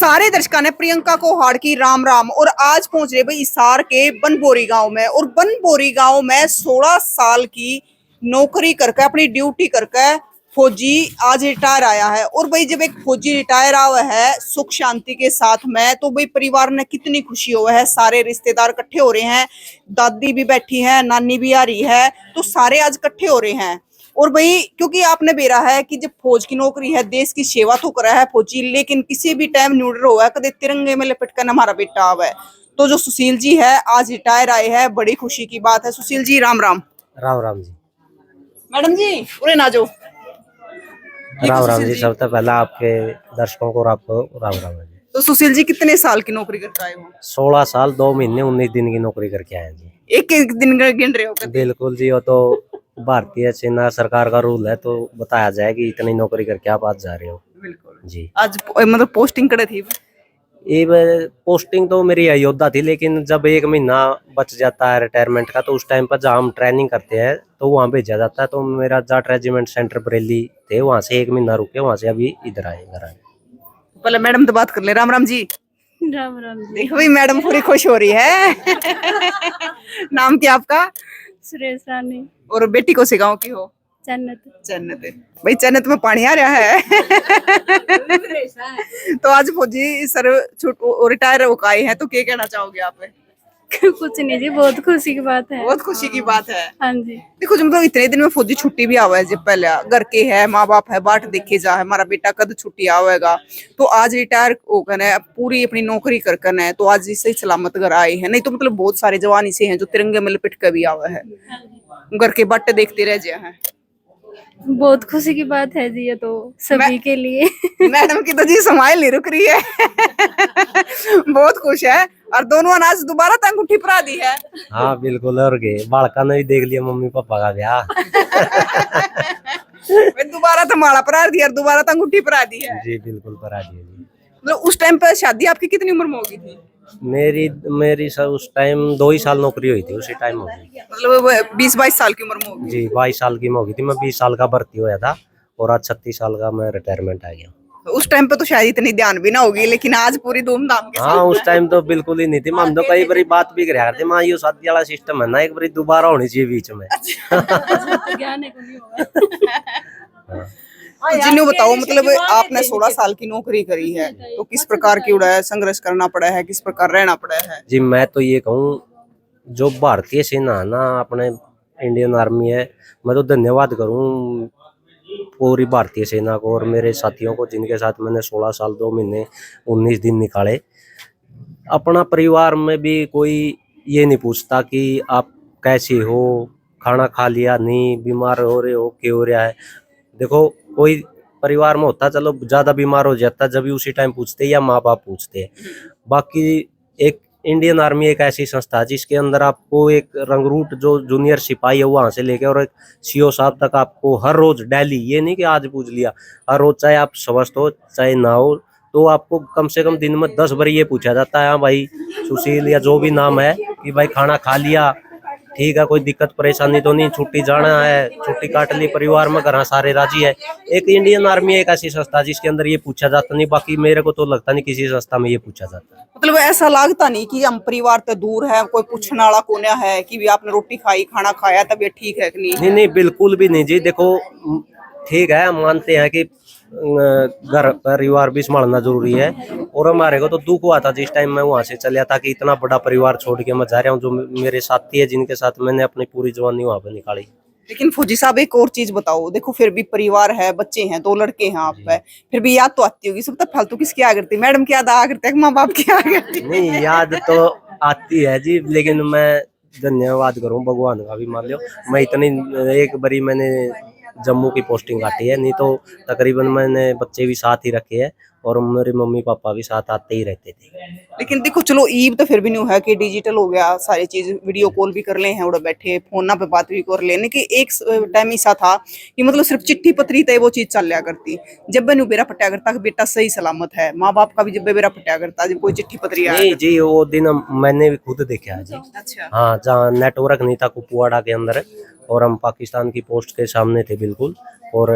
सारे दर्शकों ने प्रियंका को हाड़ की राम राम। और आज पहुंच रहे भाई हिसार के बनबोरी गांव में। और बनबोरी गांव में 16 साल की नौकरी करके अपनी ड्यूटी करके फौजी आज रिटायर आया है। और भाई जब एक फौजी रिटायर आया है सुख शांति के साथ में, तो भाई परिवार ने कितनी खुशी हुआ है। सारे रिश्तेदार इकट्ठे हो रहे हैं, दादी भी बैठी है, नानी भी आ रही है, तो सारे आज इकट्ठे हो रहे हैं। और भाई क्योंकि आपने बेरा है कि जब फौज की नौकरी है, देश की सेवा तो करा है फौजी, लेकिन किसी भी टाइम न्यूडर हुआ है, कदे तिरंगे में लिपट कर हमारा बेटा आवा है। तो जो सुशील जी है आज रिटायर आए हैं, बड़ी खुशी की बात है। सुशील जी राम राम। राम राम जी। मैडम जी उरे ना जो राम राम जी। सबसे पहला आपके दर्शकों को आपको राम राम जी। तो सुशील जी कितने साल की नौकरी करके आए हो? 16 साल 2 महीने 19 दिन की नौकरी करके आए जी। एक एक दिन गिन रहे हो? बिल्कुल जी, वो तो भारतीय सेना सरकार का रूल है, तो बताया जाए कि इतनी नौकरी करके आप आज जा रहे हो। बिल्कुल जी। आज मतलब पोस्टिंग करे थी? ये पोस्टिंग तो मेरी अयोध्या थी, लेकिन जब 1 महीना बच जाता है रिटायरमेंट का, तो उस टाइम पर जहाँ हम ट्रेनिंग करते हैं तो वहाँ भेजा जाता है। तो मेरा जाट रेजिमेंट सेंटर बरेली थे, वहाँ से 1 महीना रुके, वहाँ से अभी इधर आए घर आए। पहले मैडम तो बात कर ले। राम राम जी। राम राम जी। देखो भाई मैडम पूरी खुश हो रही है। नाम क्या आपका? सुरेश रानी। और बेटी को से गाँव की हो? जन्नत। जन्नत भाई, जन्नत में पानी आ रहा है। तो आज फौजी सर रिटायर होकर आए हैं, तो क्या कहना चाहोगे आप? कुछ नहीं जी, बहुत खुशी की बात है। बहुत खुशी की बात है। हाँ जी। देखो जो मतलब इतने दिन में फौजी छुट्टी भी आवा है, जब पहले घर के है, माँ बाप है, बाट देखे जा है, हमारा बेटा कद छुट्टी आवेगा। तो आज रिटायर होकर है, पूरी अपनी नौकरी कर है, तो आज सही सलामत घर आए हैं। नहीं तो मतलब बहुत सारे जवान इसे हैं जो तिरंगे में लपेट कर भी आवा है, घर के बट देखते रह जाए हैं। बहुत खुशी की बात है जी, ये तो सभी के लिए। मैडम की तो जी स्माइल नहीं रुक रही है। बहुत खुश है। और दोनों अनाज दोबारा तंग उठी परा दी है। हाँ बिल्कुल, और बालका ने भी देख लिया मम्मी पापा का ब्याह। दोबारा तो माला परा दिया और दोबारा तंग उठी परा दी है। जी बिल्कुल, परा दिया जी। मतलब उस टाइम पर शादी आपकी कितनी उम्र में होगी थी? मेरी सर उस टाइम 2 ही साल नौकरी हुई थी, उसी टाइम हो गई। मतलब 20-22 साल की उम्र में होगी? जी 22 साल की मैं हो गई थी। मैं 20 साल का भर्ती होया था और आज 36 साल का मैं रिटायरमेंट आ गया। उस टाइम पे तो शायद इतनी ध्यान भी ना होगी, लेकिन आज पूरी धूमधाम के साथ। हाँ उस टाइम तो बिल्कुल ही नहीं थी। हम तो कई बारी बात भी कर रहे थे, माँ ये शादी वाला सिस्टम है ना, एक बारी दोबारा होनी चाहिए बीच में। तो जिन्हों बताओ, मतलब आपने 16 साल की नौकरी करी है, तो किस प्रकार की उड़ा है, संघर्ष करना पड़ा है, किस प्रकार रहना पड़ा है? जी मैं तो ये कहूँ, जो भारतीय सेना है ना, अपने इंडियन आर्मी है, मैं तो धन्यवाद करूँ पूरी भारतीय सेना को और मेरे साथियों को, जिनके साथ मैंने 16 साल 2 महीने 19 दिन निकाले। अपना परिवार में भी कोई ये नहीं पूछता कि आप कैसे हो, खाना खा लिया नहीं, बीमार हो रहे हो, क्या हो रहा है। देखो कोई परिवार में होता चलो ज्यादा बीमार हो जाता, जब भी उसी टाइम पूछते या माँ बाप पूछते हैं। बाकी एक इंडियन आर्मी एक ऐसी संस्था है जिसके अंदर आपको एक रंगरूट जो जूनियर सिपाही है वहां से लेके और एक सीओ साहब तक आपको हर रोज डेली, ये नहीं कि आज पूछ लिया, हर रोज चाहे आप स्वस्थ हो चाहे ना हो, तो आपको कम से कम दिन में 10 बार ये पूछा जाता है, हाँ भाई सुशील या जो भी नाम है, कि भाई खाना खा लिया, ठीक है, कोई दिक्कत परेशानी तो नहीं, छुट्टी जाना है, छुट्टी काट ली, परिवार में घर सारे राजी है। एक इंडियन आर्मी एक ऐसी संस्था जिसके अंदर ये पूछा जाता नहीं। बाकी मेरे को तो लगता नहीं किसी संस्था में ये पूछा जाता है। मतलब ऐसा लगता नहीं कि हम परिवार से दूर है, कोई पूछने वाला कोने है कि भी आपने रोटी खाई, खाना खाया, तबीयत ठीक है कि नहीं? नहीं नहीं बिल्कुल भी नहीं जी। देखो ठीक है, हम मानते हैं कि घर परिवार भी संभालना जरूरी है, और हमारे को तो दुख हुआ था जिस टाइम मैं वहां से चला था कि इतना बड़ा परिवार छोड़ के मैं जा रहा हूँ, जो मेरे साथी है जिनके साथ मैंने अपनी पूरी जवानी वहां पे निकाली। लेकिन फौजी साहब एक और चीज बताओ, देखो फिर भी परिवार है, बच्चे हैं, 2 लड़के हैं आप पे, फिर भी याद तो आती होगी। सब तक फालतू किसकी याद करती? मैडम की याद आ करती है, माँ बाप की याद करती है? नहीं याद तो आती है जी, लेकिन मैं धन्यवाद करूँ भगवान का भी, मान लो मैं इतनी एक बारी मैंने जम्मू की पोस्टिंग काटी है, नहीं तो तकरीबन मैंने बच्चे भी साथ ही रखे हैं और मेरे मम्मी पापा भी साथ आते ही रहते थे। लेकिन देखो चलो ईब तो फिर भी नहीं है कि डिजिटल हो गया सारी चीज, वीडियो कॉल भी कर ले हैं, उड़ा बैठे फोन पे बात भी कर लेने की। एक टाइम ऐसा था कि मतलब सिर्फ चिट्ठी पत्री तय वो चीज चल लिया करती। जब मैंने बेरा पट्या करता कि बेटा सही सलामत है, माँ बाप का भी जब बेरा पट्या करता जब कोई चिट्ठी पत्री आया। नहीं जी वो दिन मैंने भी खुद देखा है जी। अच्छा। हाँ जहाँ नेटवर्क नहीं था कुपवाड़ा के अंदर, और हम पाकिस्तान की पोस्ट के सामने थे बिल्कुल। और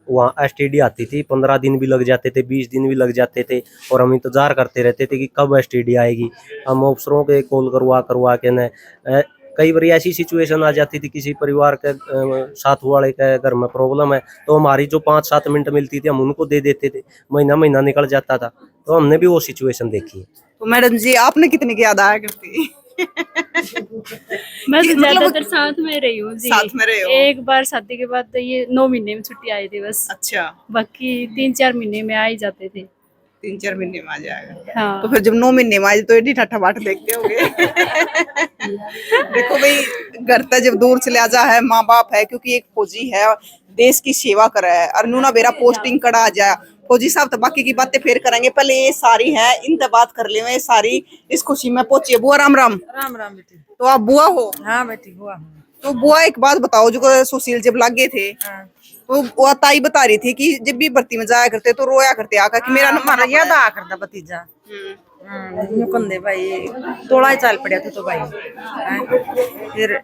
वहाँ एसटीडी आती थी, 15 दिन भी लग जाते थे, 20 दिन भी लग जाते थे, और हम इंतज़ार करते रहते थे कि कब एसटीडी आएगी। हम अफसरों के कॉल करवा करवा के न कई बार ऐसी सिचुएशन आ जाती थी, किसी परिवार के साथ वाले के घर में प्रॉब्लम है, तो हमारी जो 5-7 मिनट मिलती थी हम उनको दे देते थे, महीना महीना निकल जाता था। तो हमने भी वो सिचुएशन देखी है। तो मैडम जी आपने कितने की याद आया करती? मैं कि तो मतलब ज्यादातर साथ में रही हूँ जी। साथ में रहे हो? एक बार शादी के बाद तो ये 9 महीने में छुट्टी आई थी बस। अच्छा, बाकी 3-4 महीने में आ ही जाते थे। 3-4 महीने में आ जाएगा। हाँ। तो फिर जब 9 महीने में आए तो एडी ठट्ठा बाट देखते होगे। देखो भाई, घर तक जब दूर चले आ जा है, माँ बाप है, क्योंकि एक फौजी है, देश की सेवा कर रहा है, और नूना बेरा पोस्टिंग करा आ जाए फौजी साहब, तो बाकी की बातें फिर करेंगे, पहले ये सारी है इनसे बात कर ले। ये सारी इस खुशी में पहुंची। बुआ राम राम। राम राम बेटी। तो आप बुआ हो? हाँ बेटी हुआ। तो बुआ एक बात बताओ, जो सुशील जब लागे थे हाँ। तो वो ताई बता रही थी कि जब भी भर्ती में जाया करते तो रोया करते आका कि मेरा नंबर हमारा याद आ करता भतीजा मुकंदे भाई तोड़ा ही चाल पड़ा था तो भाई फिर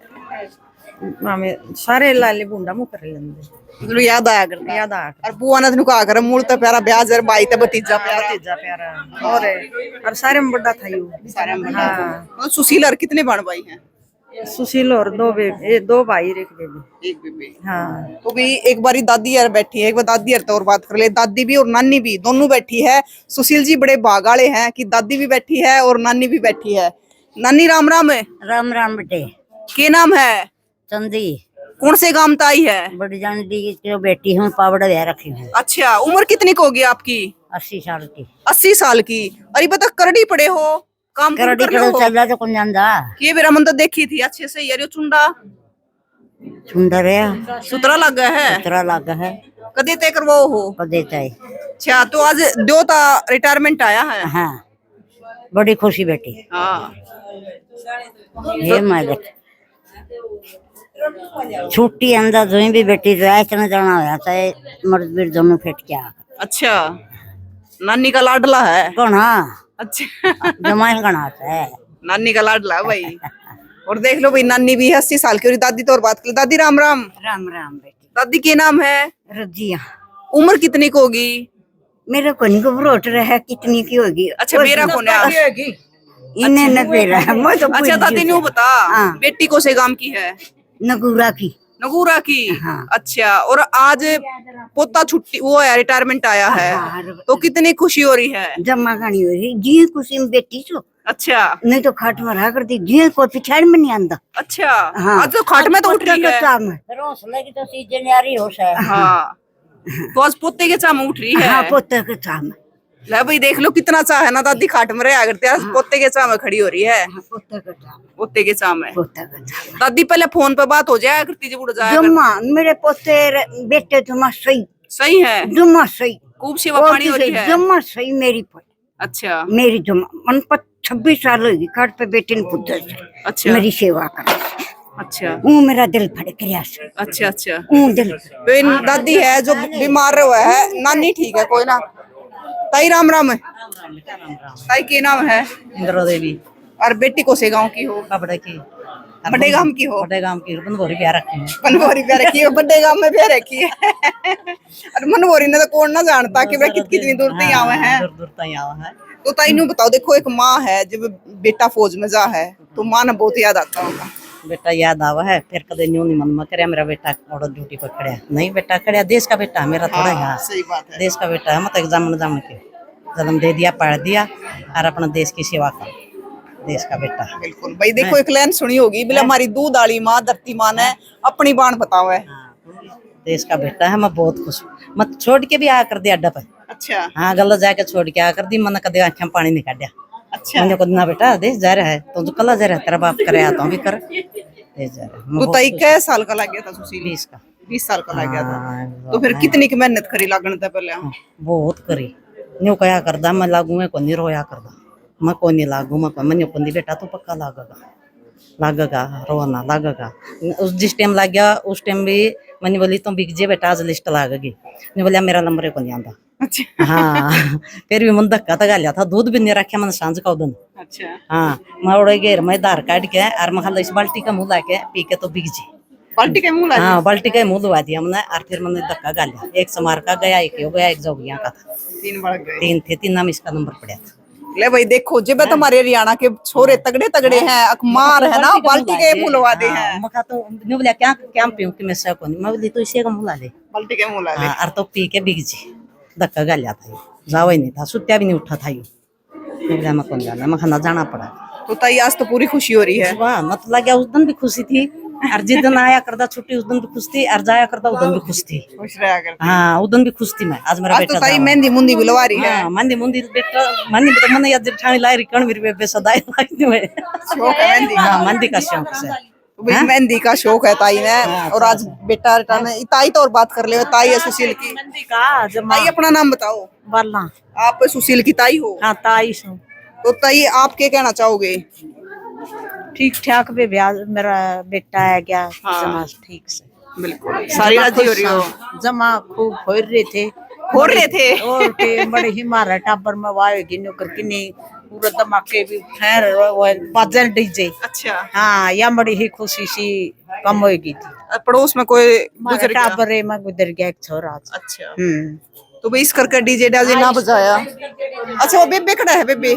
मामे सारे लाले बूंदा मुँह कर लेंगे तो याद आया करते। याद आ और बुआ ने कहा कर मूल तो प्यारा ब्याज और भाई तो भतीजा प्यारा। भतीजा प्यारा और सारे में बड़ा था यू सारे में बड़ा। हाँ। तो सुशील और कितने बहन भाई हैं? सुशील और दो भाई और एक बेबी। एक बेबी। हाँ। तो भी एक बारी दादी यार बैठी है, एक बार दादी यार तो और बात कर ले। दादी भी और नानी भी दोनों बैठी है। सुशील जी बड़े भाग वाले हैं कि दादी भी बैठी है और नानी भी बैठी है। नानी राम राम है। राम राम बेटे। के नाम है? चंदी। कौन से गांव में आई है? बड़ी जानी की बेटी हूँ, पावड़ा व्याह रखी हूँ। अच्छा, उम्र कितनी को होगी आपकी? 80 साल की। 80 साल की। अरे बता करड़ी पड़े हो, काम कर करड़ी रहे हो? चल रहा तो कौन जानता। ये मेरा मन तो देखी थी अच्छे से यार। ये चुंडा सुंदर है, सुतरा लग गया है। उतरा लागा है, कदे तय करवाओ हो? देता है। अच्छा, तो आज द्योता रिटायरमेंट आया है। हाँ, बड़ी खुशी बेटी। हाँ। ये मालिक छुट्टी अंदर जो भी बेटी जो ऐसा जाना होया चाहे मर्द भी दोनों फेट क्या। अच्छा, नानी का लाडला है कौन? हाँ, अच्छा। जमाई का नाच है, नानी का लाडला है भाई। और देख लो भाई, नानी भी 80 साल की और दादी तो और बात कर। दादी राम राम। राम राम बेटी। दादी के नाम है? रजिया। उम्र कितनी को होगी? मेरे को नहीं घबरोट रहा कितनी की होगी। अच्छा, मेरा कौन है? इन्हें न पेरा मैं तो अच्छा दादी न्यू बता, हाँ। बेटी को से गांव की है? नगूरा की। नगूरा की। हाँ। अच्छा, और आज पोता छुट्टी वो है, रिटायरमेंट आया है, हाँ। तो कितनी खुशी हो रही है? जमा गानी हो रही जी खुशी में बेटी छो। अच्छा। नहीं तो खाट में रहा करती जी कोई पिछाड़ में नहीं आंदा। अच्छा। हाँ। आज तो खाट में तो उठ रही है। हौसले की तो सीजन यारी हो है। हाँ, तो आज पोते के चाम उठ रही है। हाँ, पोते के चाम। ले भाई देख लो कितना चाह है ना, दादी खाट में रहा करते आज पोते के चाम खड़ी हो रही है। हाँ, पोते के चाम। पोते के चाम है। पोते के चाम। दादी पहले फोन पे बात हो जाया करती जब उड़ जाया करती। जुम्मा मेरे पोते बेटे जुम्मा सही। सही है। जुम्मा सही। खूब सेवा पानी हो रही है। जुम्मा सही मेरी पर। अच्छा। मेरी जुम्मा मन पर 26 साल होगी खाट पे बेटे ने पुत्र से। अच्छा। मेरी सेवा कर। अच्छा। वो मेरा दिल फड़ गया। अच्छा। अच्छा, वो दिल। तो इन दादी है जो बीमार हुआ है, नानी ठीक है कोई ना। ताई राम राम है। ताई के नाम है? इंद्रा देवी। और बेटी को से गांव की हो? बड़े की बड़े गांव की हो? बड़े गांव की बनभोरी प्यार रखे हैं। मनभोरी पे रखी है, बड़े गांव में भी रखी है। और मनभोरी ने तो कौन ना जानता कि भाई कितनी दूर तक आवे हैं। दूर दूर तक आवा है। तो ताई नु बताओ, देखो एक माँ है, जब बेटा फौज में जा है तो माँ ने बहुत याद आता होगा। बेटा याद आवा है, फिर कदे न्यू नहीं मन में करे मेरा बेटा और ड्यूटी पर खड़ा नहीं। बेटा खड़ा देश का बेटा मेरा थोड़ा यहाँ सही बात है। देश का बेटा है। मत एग्जाम के जन्म दे दिया, पढ़ दिया और अपना देश की सेवा कर। देश का बेटा बिल्कुल भाई। देखो एक लाइन सुनी होगी, बोले हमारी दूध वाली माँ धरती माँ ने अपनी बाण बताओ है। देश का बेटा है। मैं बहुत खुश हूँ। मत छोड़ के भी आ कर दिया अड्डा पे। अच्छा। हाँ, गलत जाके छोड़ के आ कर दी। मन कदे आँखें में पानी नहीं काटा। अच्छा। मैंने को ना बेटा देश जा रहा है तो जो कला जा रहा है तेरा बाप करे आता हूँ भी कर देश जा रहा है। तो ताई कै साल का लग गया था सुशील? 20 का। 20 साल का लग गया था। हाँ, तो फिर कितनी की मेहनत करी लागण था पहले? बहुत करी। न्यू कया करदा मैं लागू मैं को नहीं रोया करदा। मैं को नहीं लागू मैं मन को नहीं बेटा तो पक्का लागेगा रोना लागेगा। उस जिस टाइम लग गया उस टाइम भी मैंने बोली तुम बिक जे बेटा आज लिस्ट लागेगी। नहीं बोलिया मेरा नंबर को नहीं आंदा। अच्छा। हाँ, फिर भी मन धक्का तो गालिया था। दूध भी नहीं रखा मैंने सांझ का उदन। अच्छा। हाँ, मैं उड़े गए मैं धार काट के और मैं खाला इस बाल्टी का मुँह ला के पी के तो बिक जी। बाल्टी के मुंह ला हाँ बाल्टी का मुंह धुआ दिया हमने और फिर मैंने धक्का गालिया। एक समार का गया, एक हो गया, एक जोगिया का था। 3 बढ़ गए। 3 थे, 3 नाम इसका नंबर पड़ा था। ले भाई देखो जब तुम्हारे हरियाणा के छोरे तगड़े तगड़े हैं, अखमार है ना, बाल्टी के मुंह लगा दे हैं। मका तो न्यू बोला क्या क्या पीऊं कि मैं से कोनी, मैं बोली तो इसे का मुंह ला ले। बाल्टी के मुंह ला दे। हाँ और तो पी के बिग जी धक्का गालिया था। जाओ ही नहीं था, सुत्या भी नहीं उठा था यू। बोला मैं कौन जाना, मैं खाना जाना पड़ा। तो ताई आज तो पूरी खुशी हो रही है। वाह मत लगा, उस दिन भी खुशी थी और जिस दिन आया करता छुट्टी उस दिन भी खुश थी और जाया करता उस दिन भी खुश थी। खुश रहा करती। हाँ उस दिन भी खुश थी मैं। आज मेरा आज बेटा तो ताई जावा। मेहंदी मुंदी बुलवा रही है। हाँ मंदी मुंदी बेटा मंदी तो मैंने याद ठाणी लाई रिकण मेरी बेबे सदाई लाई में। शौक है मेहंदी का। हाँ मंदी का शौक से। तो भाई मेहंदी का शौक है ताई ने। और आज बेटा रिटर्न ताई तो और बात कर ले। ताई है सुशील की। मंदी का जमा ताई अपना नाम बताओ। बाला। आप सुशील की ताई हो। हाँ ताई सो तो ताई आप क्या कहना चाहोगे? ठीक ठाक पे ब्याह मेरा बेटा है क्या जमा ठीक से बिल्कुल सारी राजी हो रही हो। जमा खूब हो रहे थे हो रहे थे और के बड़े ही मारा टाबर में वाए गिनो करके नहीं पूरा धमाके भी ठहर बाजर डीजे। अच्छा हाँ या बड़ी ही खुशी सी कम होगी थी। पड़ोस में कोई गुजर गया। टाबर में गुजर गया एक छोरा। अच्छा तो भाई इस करके डीजे डाजे ना बजाया। अच्छा वो बेबे खड़ा है। बेबे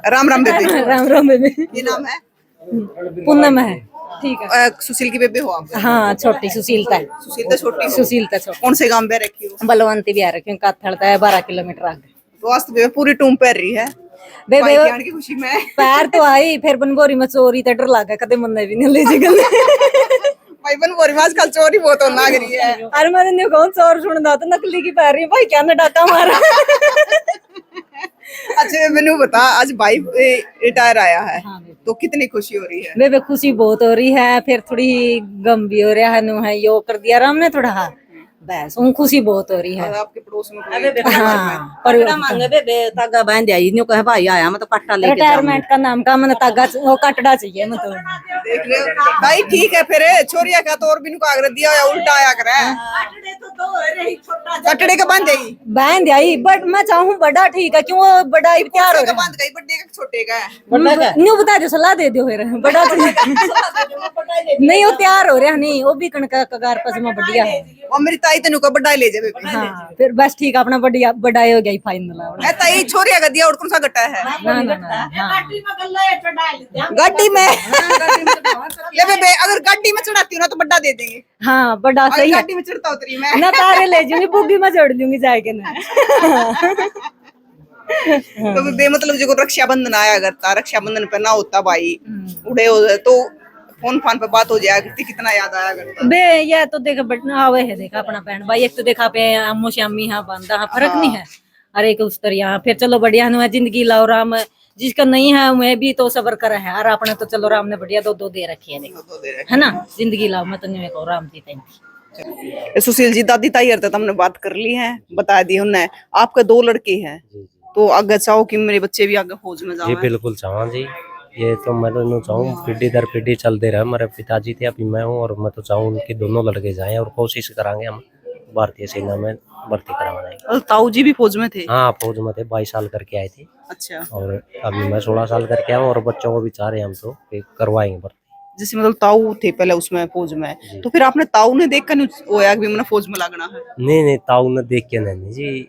राम राम बेबे। राम राम बेबे। ये नाम है पूनम है। ठीक है। सुशील की बेबे हो आप? हाँ छोटी सुशीलता है। सुशील तो छोटी हो। सुशीलता छोटी। कौन से गांव में रखी हो? बलवंती भी आ रखी हूँ। काथड़ता है 12 किलोमीटर आगे। तो आज तो बेबे पूरी टूम पैर रही है बेबे भाई के आने की खुशी में। पैर तो आई फिर बनबोरी में चोरी तो डर लगा कदे मन भी नहीं ले जी गल। भाई बनबोरी में आजकल चोरी बहुत होने लग रही है। अरे मैंने नहीं कौन चोर सुनता तो नकली की पैर रही है भाई क्या न डाका मारा। अच्छा मैंने बता आज भाई रिटायर आया है तो कितनी खुशी हो रही है? बेबे खुशी बहुत हो रही है फिर थोड़ी गम भी हो रहा है नु है यो कर दिया राम ने थोड़ा बस उन खुशी बहुत हो रही है। और आपके पड़ोस में कोई हाँ पर मांगे बेबे तागा बांध आई न्यू कहे भाई आया मैं तो कट्टा लेके रिटायरमेंट का नाम का मैंने तागा वो कटड़ा चाहिए मतलब। देख रहे हो भाई ठीक है फिर छोरिया का तो और भी नुका कर दिया या उल्टा आया करे। कटड़े का बांध गई बांध आई बट मैं चाहूँ बड़ा ठीक है क्यों बड़ा इफ्तार हो का रहा बांध गई बड्डे का छोटे का है। है। न्यू बता दो सलाह दे दो फिर बड़ा तो नहीं वो तैयार हो रहा नहीं वो भी कणका कगार पसमा बढ़िया है। और मेरी ताई तेनु का बड्डा ले जावे। हाँ फिर बस ठीक अपना बढ़िया बड़ा हो गया फाइनल। ए ताई छोरिया का दिया और कौन सा गट्टा है? ना ना ना हाँ। गाड़ी में ले बेबे अगर गाड़ी में चढ़ाती हूँ ना तो बड्डा दे देंगे। हाँ बड़ा अगर सही है गाड़ी में चढ़ता उतरी मैं ना तारे ले जाऊंगी बुग्गी में जोड़ लूंगी जाके ना। तो बे मतलब जो रक्षाबंधन आया करता रक्षाबंधन पे ना होता भाई उड़े हो तो फोन फान पे बात हो जाया करती कितना याद आया करता। बे ये तो देखा बटना आवे है देखा अपना बहन भाई एक तो देखा पे अम्मो श्यामी हाँ बांधा हाँ फर्क नहीं है। अरे एक उस तरह फिर चलो बढ़िया है जिंदगी लाओ राम जिसका नहीं है मैं भी तो सबर कर है और आपने तो चलो राम ने बढ़िया दो दे रखी है देखो है ना जिंदगी लाओ मैं तो नहीं कहूँ राम दी थैंक। सुशील जी दादी ताई तो हमने बात कर ली है बता दी उन्हें आपके 2 लड़के हैं तो आगे चाहो कि मेरे बच्चे भी आगे फौज में जी जाए? बिल्कुल चाहूँ जी। ये तो मैं तो यूँ चाहूँ पीढ़ी दर पीढ़ी चलते रहे। मेरे पिताजी थे अभी मैं हूँ और मैं तो चाहूँ उनके दोनों लड़के जाएं और कोशिश करांगे हम भारतीय सेना में भर्ती करवाने की। और ताऊ जी भी फौज में थे? हाँ फौज में थे 22 साल करके आए थे। अच्छा और अभी मैं 16 साल करके आया हूँ और बच्चों को भी चाह रहे हैं हम तो कि करवाएंगे भर्ती। जैसे मतलब ताऊ थे पहले उसमें फौज में तो फिर आपने ताऊ ने देख कर होया कि मैंने फौज में लगना है? नहीं ताऊ ने देख के नहीं जी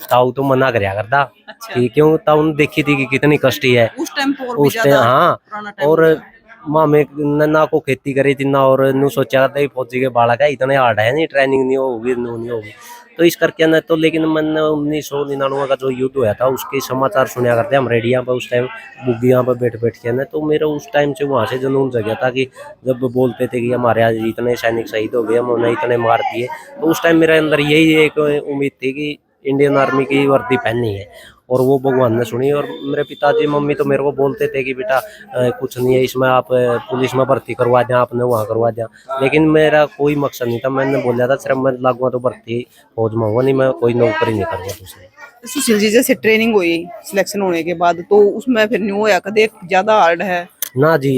ताऊ तो मना करया करता कि क्यों ताऊ ने देखी थी कि कितनी कष्टी है उस टाइम तो और भी उस टाइम। ज्यादा हाँ पुराना टाइम और माँ में ना को खेती करी थी ना और नू सोचा करता फौजी के बालक है इतने हार्ड है नहीं ट्रेनिंग नहीं होगी नहीं होगी तो इस करके न तो लेकिन मैंने 1999 का जो युद्ध हुआ था उसके समाचार सुना करते हम रेडियो पर उस टाइम बुग्गियाँ पर बैठ के न तो मेरा उस टाइम से वहाँ से जुनून जगह था कि जब बोलते थे कि हमारे आज इतने सैनिक शहीद हो गए हम उन्हें इतने मार दिए तो उस टाइम मेरे अंदर यही एक उम्मीद थी कि इंडियन आर्मी की वर्दी पहननी है और वो भगवान ने सुनी। और मेरे पिताजी मम्मी तो मेरे को बोलते थे कि बेटा कुछ नहीं है इसमें आप पुलिस में भर्ती करवा दें आपने वहाँ करवा दिया लेकिन मेरा कोई मकसद नहीं था। मैंने बोला था सिर्फ मैं लागूंगा तो भर्ती फौज में होगा नहीं मैं कोई नौकरी नहीं करूँगा दूसरी। सुशील जी जैसे ट्रेनिंग हुई सिलेक्शन होने के बाद तो उसमें फिर न्यू होया कदे ज्यादा हार्ड है? ना जी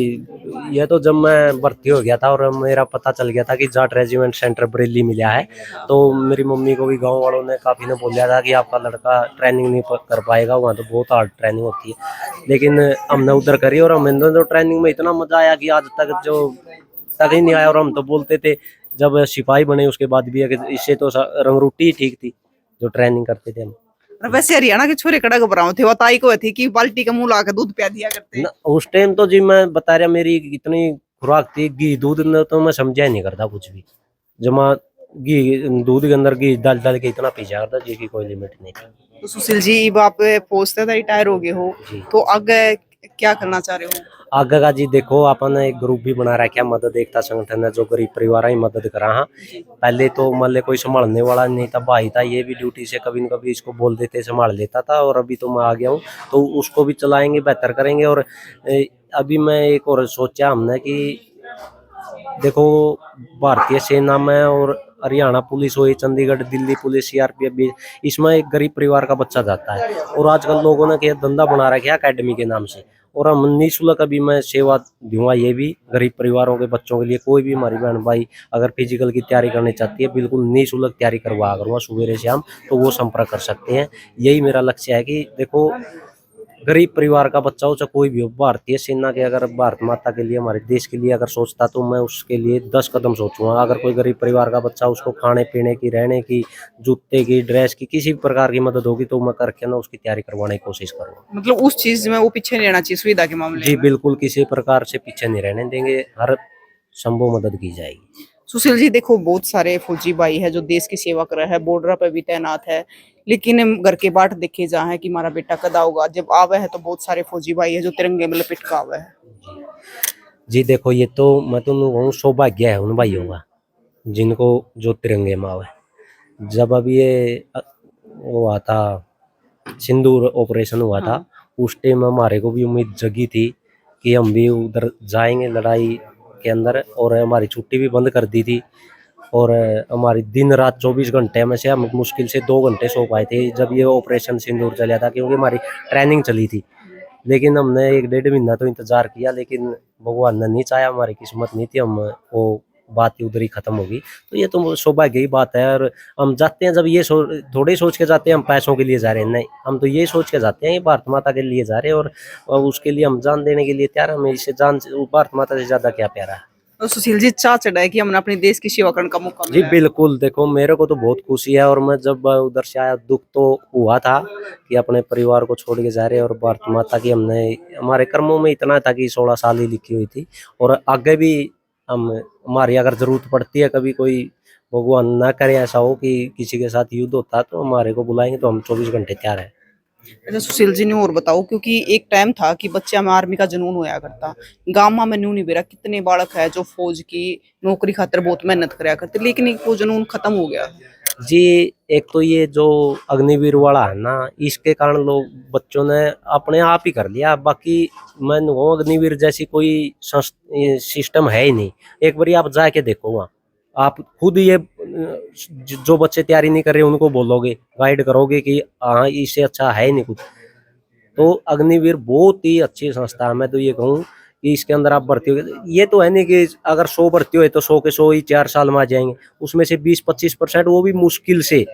ये तो जब मैं भर्ती हो गया था और मेरा पता चल गया था कि जाट रेजिमेंट सेंटर बरेली मिला है तो मेरी मम्मी को भी गांव वालों ने काफ़ी ने बोला था कि आपका लड़का ट्रेनिंग नहीं कर पाएगा वहाँ तो बहुत हार्ड ट्रेनिंग होती है लेकिन हमने उधर करी और हमें तो ट्रेनिंग में इतना मजा आया कि आज तक जो तक ही नहीं आया। और हम तो बोलते थे जब सिपाही बने उसके बाद भी है कि इससे तो रंगरूटी ही ठीक थी जो ट्रेनिंग करते थे हम। और वैसे हरियाणा के छोरे कड़ा घबराओ थे, बताई को थी कि बाल्टी का मुंह ला के दूध पिया दिया करते। उस टाइम तो जी मैं बता रहा मेरी इतनी खुराक थी घी दूध ने तो मैं समझा ही नहीं करता कुछ भी। जमा घी दूध के अंदर घी डाल डाल के इतना पी जा करता जी की कोई लिमिट नहीं थी। तो सुशील जी अब आप पोस्ट रिटायर हो गए हो, तो आगे क्या करना चाह रहे हो? आगे का जी देखो अपन एक ग्रुप भी बना रखा मदद एकता संगठन है जो गरीब परिवार की मदद करा। हाँ पहले तो मान ले कोई संभालने वाला नहीं था, भाई था ये भी ड्यूटी से कभी न कभी इसको बोल देते संभाल लेता था। और अभी तो मैं आ गया हूँ तो उसको भी चलाएंगे बेहतर करेंगे। और अभी मैं एक और सोचा हमने कि देखो भारतीय सेना में और हरियाणा पुलिस हो, चंडीगढ़ दिल्ली पुलिस सीआरपीएफ भी, इसमें एक गरीब परिवार का बच्चा जाता है। और आजकल लोगों ने क्या धंधा बना रखा है अकेडमी के नाम से। और हम निःशुल्क अभी मैं सेवा दूंगा ये भी गरीब परिवारों के बच्चों के लिए। कोई भी हमारी बहन भाई अगर फिजिकल की तैयारी करनी चाहती है बिल्कुल निःशुल्क तैयारी करवा करूँगा सुबह शाम, तो वो संपर्क कर सकते हैं। यही मेरा लक्ष्य है कि देखो गरीब परिवार का बच्चा हो चाहे कोई भी हो, भारतीय सेना के अगर भारत माता के लिए हमारे देश के लिए अगर सोचता तो मैं उसके लिए 10 कदम सोचूंगा। अगर कोई गरीब परिवार का बच्चा उसको खाने पीने की, रहने की, जूते की, ड्रेस की, किसी भी प्रकार की मदद होगी तो मैं करके ना उसकी तैयारी करवाने की कोशिश करूंगा। मतलब उस चीज में वो पीछे नहीं रहना चाहिए सुविधा के मामले जी में। बिल्कुल किसी प्रकार से पीछे नहीं रहने देंगे, हर संभव मदद की जाएगी। सुशील जी देखो बहुत सारे फौजी भाई है जो देश की सेवा कर रहा है, बॉर्डर पे भी तैनात है, लेकिन घर के बाट देखे जा है कि हमारा बेटा कदा होगा। जब आवे है तो बहुत सारे फौजी भाई है जो तिरंगे में लपेट का आवे है। जी देखो ये तो मैं तो कहूँ सौभाग्य है उन भाइयों का जिनको जो तिरंगे में आवे। जब अब ये वो हुआ था सिंदूर ऑपरेशन हुआ था उस टाइम हमारे को भी उम्मीद जगी थी कि हम भी उधर जाएंगे लड़ाई के अंदर। और हमारी छुट्टी भी बंद कर दी थी और हमारी दिन रात 24 घंटे में से हम मुश्किल से 2 घंटे सो पाए थे जब ये ऑपरेशन सिंदूर चला था, क्योंकि हमारी ट्रेनिंग चली थी। लेकिन हमने 1-1.5 महीना तो इंतजार किया, लेकिन भगवान ने नहीं चाहा, हमारी किस्मत नहीं थी, हम वो बात ही उधर ही खत्म होगी। तो ये तो सौभाग्य की बात है। और हम जाते हैं जब ये थोड़े सोच के जाते हैं हम पैसों के लिए जा रहे हैं, नहीं हम तो ये सोच के जाते हैं ये भारत माता के लिए जा रहे हैं। और उसके लिए हम जान देने के लिए तैयार हैं। हमें इससे जान भारत माता से ज्यादा क्या प्यारा है। तो सुशील जी चाह चढ़ा है कि हमने अपने देश की सेवा करने का मौका जी मिला है। बिल्कुल देखो मेरे को तो बहुत खुशी है। और मैं जब उधर से आया दुख तो हुआ था कि अपने परिवार को छोड़ के जा रहे हैं। और भारत माता की हमने हमारे कर्मों में इतना था कि 16 साल ही लिखी हुई थी। और आगे भी हम हमारी अगर जरूरत पड़ती है कभी कोई भगवान ना करे ऐसा हो कि किसी के साथ युद्ध होता तो हमारे को बुलाएंगे तो हम 24 घंटे तैयार है। अच्छा सुशील जी ने और बताओ, क्योंकि एक टाइम था कि बच्चा में आर्मी का जुनून होया करता, गांव में न्यू नहीं बेरा कितने बालक है जो फौज की नौकरी खातिर बहुत मेहनत कराया करते, लेकिन एक वो जुनून खत्म हो गया। जी एक तो ये जो अग्निवीर वाला है ना इसके कारण लोग बच्चों ने अपने आप ही कर लिया। बाकी मैं अग्निवीर जैसी कोई सिस्टम है ही नहीं। एक बार आप जाके देखो वहाँ आप खुद ये जो बच्चे तैयारी नहीं कर रहे उनको बोलोगे गाइड करोगे कि हाँ इससे अच्छा है ही नहीं कुछ। तो अग्निवीर बहुत ही अच्छी संस्था है। मैं तो ये कहूँ कि इसके अंदर आप भर्ती हो, ये तो है नहीं कि अगर 100 भर्ती हुए तो 100 के 100 ही 4 साल में आ जाएंगे, उसमें से 20-25% वो भी मुश्किल से।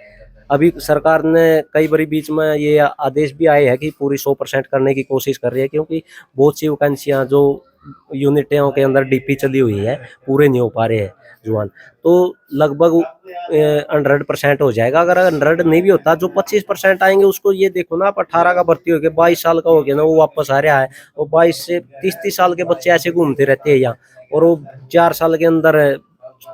अभी सरकार ने कई बारी बीच में ये आदेश भी आए हैं कि पूरी 100% करने की कोशिश कर रही है, क्योंकि बहुत सी वैकेंसियां जो यूनिटों के अंदर डीपी चली हुई है पूरे नहीं हो पा रहे हैं जवान। तो लगभग 100% हो जाएगा। अगर 100 नहीं भी होता जो 25% आएंगे उसको ये देखो ना आप 18 का भर्ती हो गया 22 साल का हो गया ना वो वापस आ रहा है। और 22 से 30 साल के बच्चे ऐसे घूमते रहते हैं यहाँ। और वो 4 साल के अंदर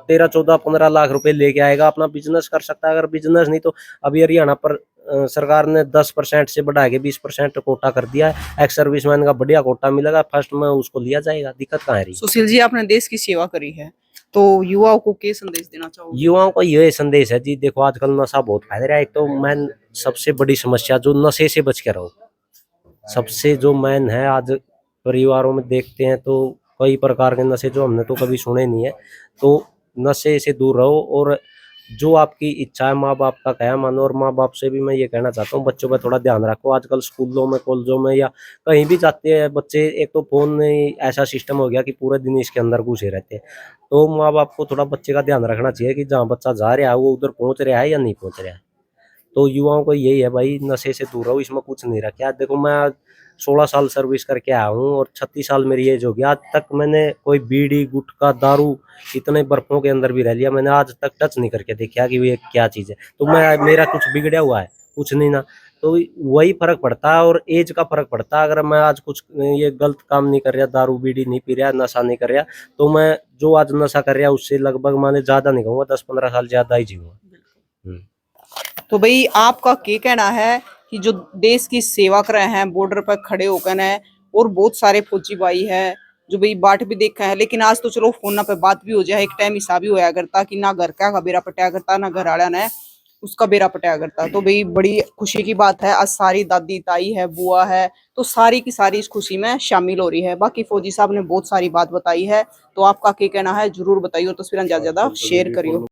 13-14-15 लाख रुपए लेके आएगा, अपना बिजनेस कर सकता है। अगर बिजनेस नहीं तो अभी हरियाणा पर सरकार ने 10% से बढ़ा के 20% कोटा कर दिया है। एक्स सर्विसमैन का बढ़िया कोटा मिलेगा, फर्स्ट में उसको लिया जाएगा, दिक्कत कहाँ है रही। सुशील जी आपने देश की सेवा करी है तो युवाओं को क्या संदेश देना चाहोगे? युवाओं को यह संदेश है जी देखो आजकल नशा बहुत फैल रहा है। एक तो मैन सबसे बड़ी समस्या जो नशे से बच के रहो, सबसे जो मैन है आज परिवारों में देखते हैं तो कई प्रकार के नशे जो हमने तो कभी सुने नहीं है। तो नशे से दूर रहो और जो आपकी इच्छा है माँ बाप का क्या मानो। और माँ बाप से भी मैं ये कहना चाहता हूँ बच्चों पर थोड़ा ध्यान रखो। आजकल स्कूलों में कॉलेजों में या कहीं भी जाते हैं बच्चे, एक तो फोन में ऐसा सिस्टम हो गया कि पूरे दिन इसके अंदर घुसे रहते हैं। तो माँ बाप को थोड़ा बच्चे का ध्यान रखना चाहिए कि जहाँ बच्चा जा रहा है वो उधर पहुँच रहा है या नहीं पहुँच रहा है। तो युवाओं को यही है भाई नशे से दूर रहो, इसमें कुछ नहीं रखा। देखो मैं 16 साल सर्विस करके आया हूँ और 36 साल मेरी एज होगी। आज तक मैंने कोई बीड़ी गुटखा दारू इतने बर्फों के अंदर भी रह लिया, मैंने आज तक टच नहीं करके देखा कि ये क्या चीज़ है। तो मैं मेरा कुछ बिगड़ा हुआ है? कुछ नहीं ना। तो वही फर्क पड़ता है और एज का फर्क पड़ता है। अगर मैं आज कुछ ये गलत काम नहीं कर रहा, दारू बीड़ी नहीं पी रहा, नशा नहीं कर रहा, तो मैं जो आज नशा कर रहा उससे लगभग मैंने ज्यादा नहीं कहूँगा, 10-15 साल ज्यादा ही जीऊंगा। तो भाई आपका क्या कहना है कि जो देश की सेवा कर रहे हैं, बॉर्डर पर खड़े होकर है, और बहुत सारे फौजी भाई है जो भाई बाट भी देखा है, लेकिन आज तो चलो फोन पे बात भी हो जाए, एक टाइम हिसाब भी होया करता कि ना घर का बेरा पटाया करता, ना घर आया ने उसका बेरा पटाया करता। तो भाई बड़ी खुशी की बात है, आज सारी दादी ताई है बुआ है तो सारी की सारी इस खुशी में शामिल हो रही है। बाकी फौजी साहब ने बहुत सारी बात बताई है, तो आपका क्या कहना है जरूर बताइए, तस्वीरें ज्यादा शेयर करियो।